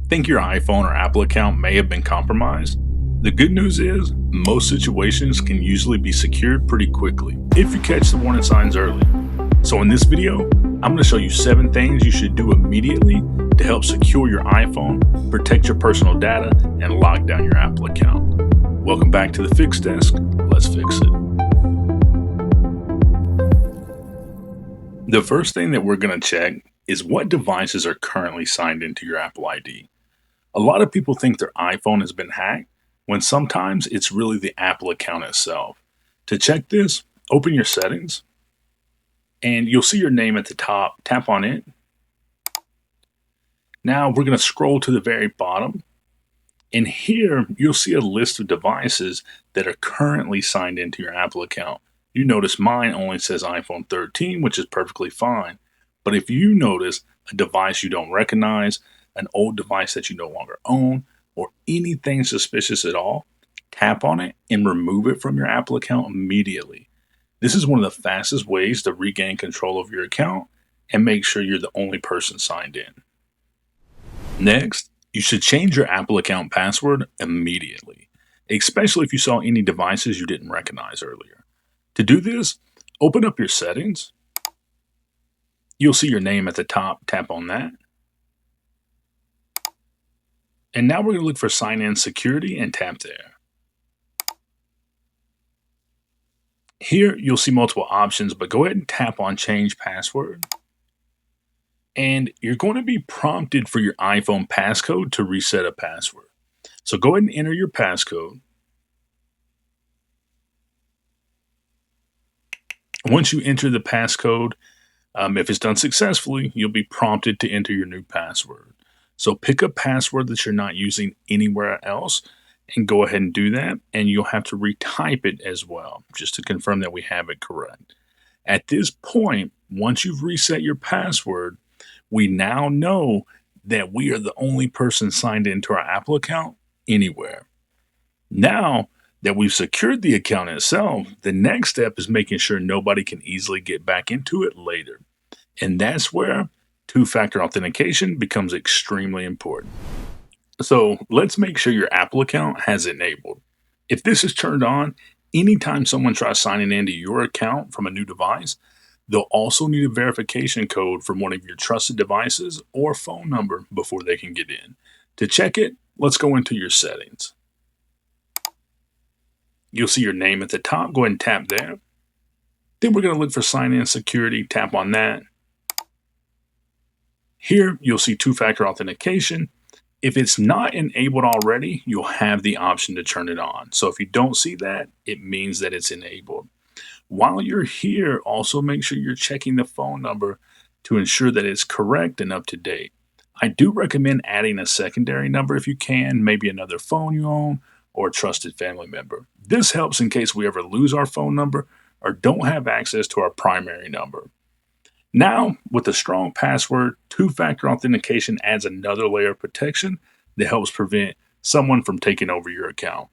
Think your iPhone or Apple account may have been compromised? The good news is, most situations can usually be secured pretty quickly if you catch the warning signs early. So in this video, I'm going to show you 7 things you should do immediately to help secure your iPhone, protect your personal data, and lock down your Apple account. Welcome back to the Fix Desk. Let's fix it. The first thing that we're going to check is what devices are currently signed into your Apple ID. A lot of people think their iPhone has been hacked, when sometimes it's really the Apple account itself. To check this, open your settings, and you'll see your name at the top. Tap on it. Now we're going to scroll to the very bottom, and here you'll see a list of devices that are currently signed into your Apple account. You notice mine only says iPhone 13, which is perfectly fine. But if you notice a device you don't recognize, an old device that you no longer own, or anything suspicious at all, tap on it and remove it from your Apple account immediately. This is one of the fastest ways to regain control of your account and make sure you're the only person signed in. Next, you should change your Apple account password immediately, especially if you saw any devices you didn't recognize earlier. To do this, open up your settings. You'll see your name at the top. Tap on that. And now we're going to look for sign-in security and tap there. Here you'll see multiple options, but go ahead and tap on change password. And you're going to be prompted for your iPhone passcode to reset a password. So go ahead and enter your passcode. Once you enter the passcode, if it's done successfully, you'll be prompted to enter your new password. So pick a password that you're not using anywhere else and go ahead and do that. And you'll have to retype it as well, just to confirm that we have it correct. At this point, once you've reset your password, we now know that we are the only person signed into our Apple account anywhere. Now that we've secured the account itself, the next step is making sure nobody can easily get back into it later. And that's where two-factor authentication becomes extremely important. So let's make sure your Apple account has it enabled. If this is turned on, anytime someone tries signing into your account from a new device, they'll also need a verification code from one of your trusted devices or phone number before they can get in. To check it, let's go into your settings. You'll see your name at the top. Go ahead and tap there. Then we're going to look for sign-in security. Tap on that. Here, you'll see two-factor authentication. If it's not enabled already, you'll have the option to turn it on. So if you don't see that, it means that it's enabled. While you're here, also make sure you're checking the phone number to ensure that it's correct and up to date. I do recommend adding a secondary number if you can, maybe another phone you own or a trusted family member. This helps in case we ever lose our phone number or don't have access to our primary number. Now, with a strong password, two-factor authentication adds another layer of protection that helps prevent someone from taking over your account.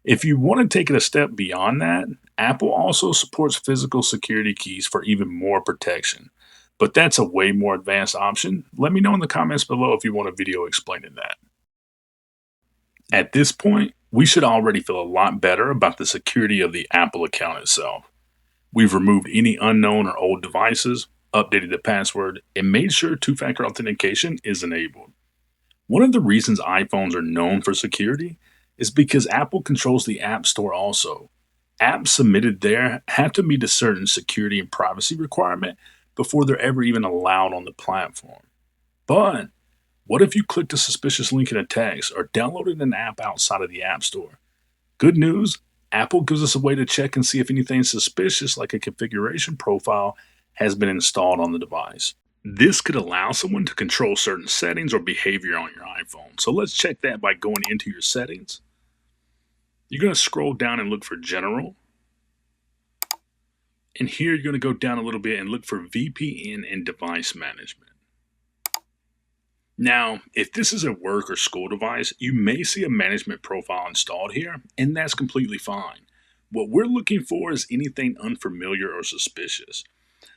If you want to take it a step beyond that, Apple also supports physical security keys for even more protection. But that's a way more advanced option. Let me know in the comments below if you want a video explaining that. At this point, we should already feel a lot better about the security of the Apple account itself. We've removed any unknown or old devices, updated the password, and made sure two-factor authentication is enabled. One of the reasons iPhones are known for security is because Apple controls the App Store also. Apps submitted there have to meet a certain security and privacy requirement before they're ever even allowed on the platform. But what if you clicked a suspicious link in a text or downloaded an app outside of the App Store? Good news, Apple gives us a way to check and see if anything suspicious like a configuration profile has been installed on the device. This could allow someone to control certain settings or behavior on your iPhone. So let's check that by going into your settings. You're going to scroll down and look for General. And here you're going to go down a little bit and look for VPN and Device Management. Now, if this is a work or school device, you may see a management profile installed here, and that's completely fine. What we're looking for is anything unfamiliar or suspicious.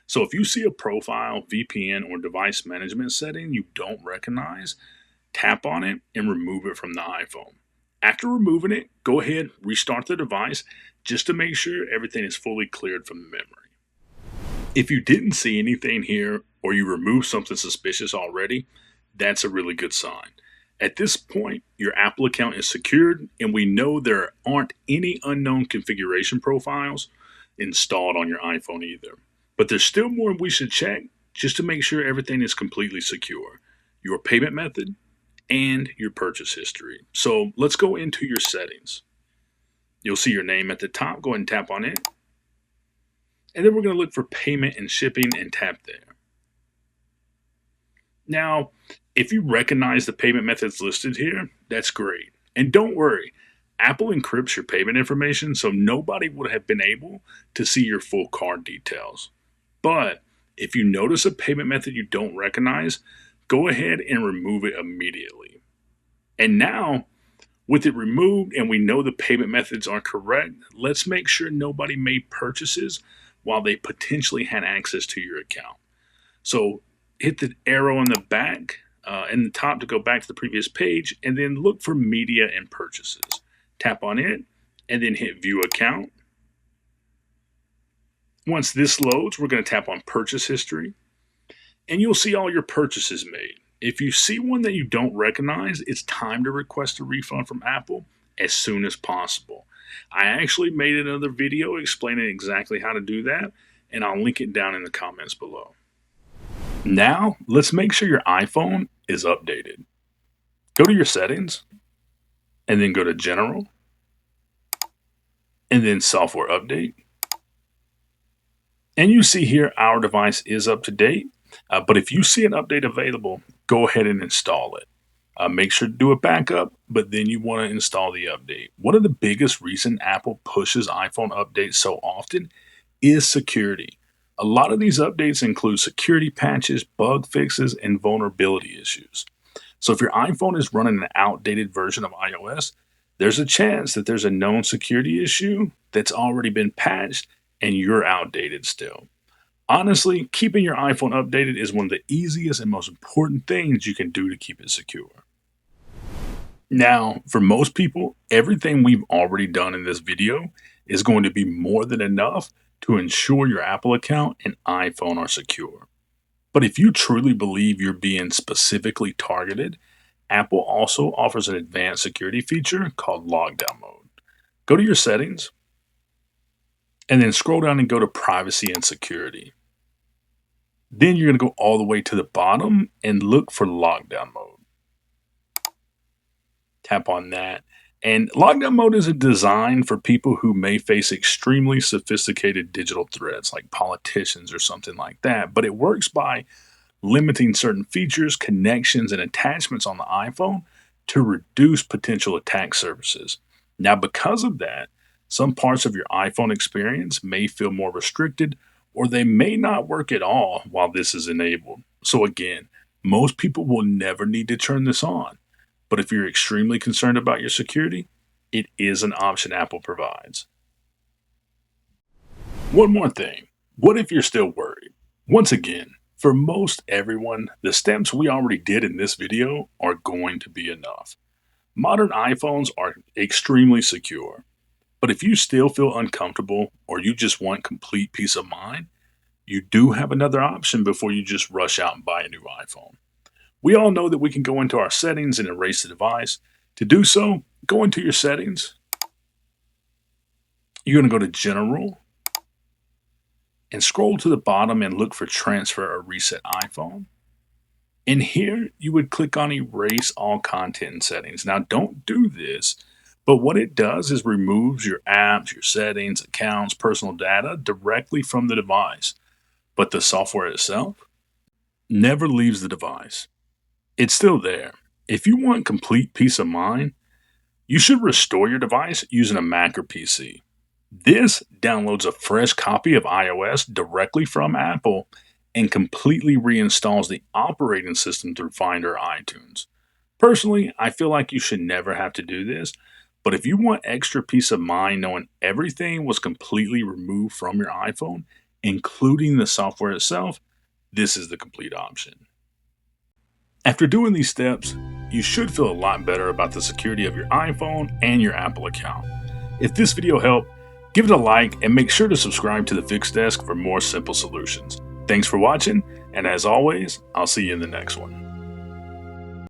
So if you see a profile, VPN, or device management setting you don't recognize, tap on it and remove it from the iPhone. After removing it, go ahead, restart the device just to make sure everything is fully cleared from the memory. If you didn't see anything here or you removed something suspicious already, that's a really good sign. At this point, your Apple account is secured, and we know there aren't any unknown configuration profiles installed on your iPhone either. But there's still more we should check just to make sure everything is completely secure: your payment method and your purchase history. So let's go into your settings. You'll see your name at the top. Go ahead and tap on it. And then we're going to look for payment and shipping and tap there. Now, if you recognize the payment methods listed here, that's great. And don't worry, Apple encrypts your payment information so nobody would have been able to see your full card details. But if you notice a payment method you don't recognize, go ahead and remove it immediately. And now, with it removed and we know the payment methods are correct, let's make sure nobody made purchases while they potentially had access to your account. So hit the arrow on the back in the top to go back to the previous page, and then look for media and purchases. Tap on it and then hit view account. Once this loads, we're going to tap on purchase history, and you'll see all your purchases made. If you see one that you don't recognize, it's time to request a refund from Apple as soon as possible. I actually made another video explaining exactly how to do that, and I'll link it down in the comments below. Now, let's make sure your iPhone is updated. Go to your settings, and then go to General, and then Software Update. And you see here our device is up to date, but if you see an update available, go ahead and install it. Make sure to do a backup, but then you want to install the update. One of the biggest reasons Apple pushes iPhone updates so often is security. A lot of these updates include security patches, bug fixes, and vulnerability issues. So if your iPhone is running an outdated version of iOS, there's a chance that there's a known security issue that's already been patched and you're outdated still. Honestly, keeping your iPhone updated is one of the easiest and most important things you can do to keep it secure. Now, for most people, everything we've already done in this video is going to be more than enough to ensure your Apple account and iPhone are secure. But if you truly believe you're being specifically targeted, Apple also offers an advanced security feature called Lockdown Mode. Go to your settings, and then scroll down and go to Privacy and Security. Then you're going to go all the way to the bottom and look for Lockdown Mode. Tap on that. And Lockdown Mode is designed for people who may face extremely sophisticated digital threats like politicians or something like that. But it works by limiting certain features, connections, and attachments on the iPhone to reduce potential attack surfaces. Now, because of that, some parts of your iPhone experience may feel more restricted, or they may not work at all while this is enabled. So again, most people will never need to turn this on. But if you're extremely concerned about your security, it is an option Apple provides. One more thing. What if you're still worried? Once again, for most everyone, the steps we already did in this video are going to be enough. Modern iPhones are extremely secure. But if you still feel uncomfortable or you just want complete peace of mind, you do have another option before you just rush out and buy a new iPhone. We all know that we can go into our settings and erase the device. To do so, go into your settings. You're going to go to General and scroll to the bottom and look for Transfer or Reset iPhone. And here you would click on Erase All Content and Settings. Now, don't do this, but what it does is removes your apps, your settings, accounts, personal data directly from the device. But the software itself never leaves the device. It's still there. If you want complete peace of mind, you should restore your device using a Mac or PC. This downloads a fresh copy of iOS directly from Apple and completely reinstalls the operating system through Finder or iTunes. Personally, I feel like you should never have to do this, but if you want extra peace of mind knowing everything was completely removed from your iPhone, including the software itself, this is the complete option. After doing these steps, you should feel a lot better about the security of your iPhone and your Apple account. If this video helped, give it a like and make sure to subscribe to the Fix Desk for more simple solutions. Thanks for watching, and as always, I'll see you in the next one.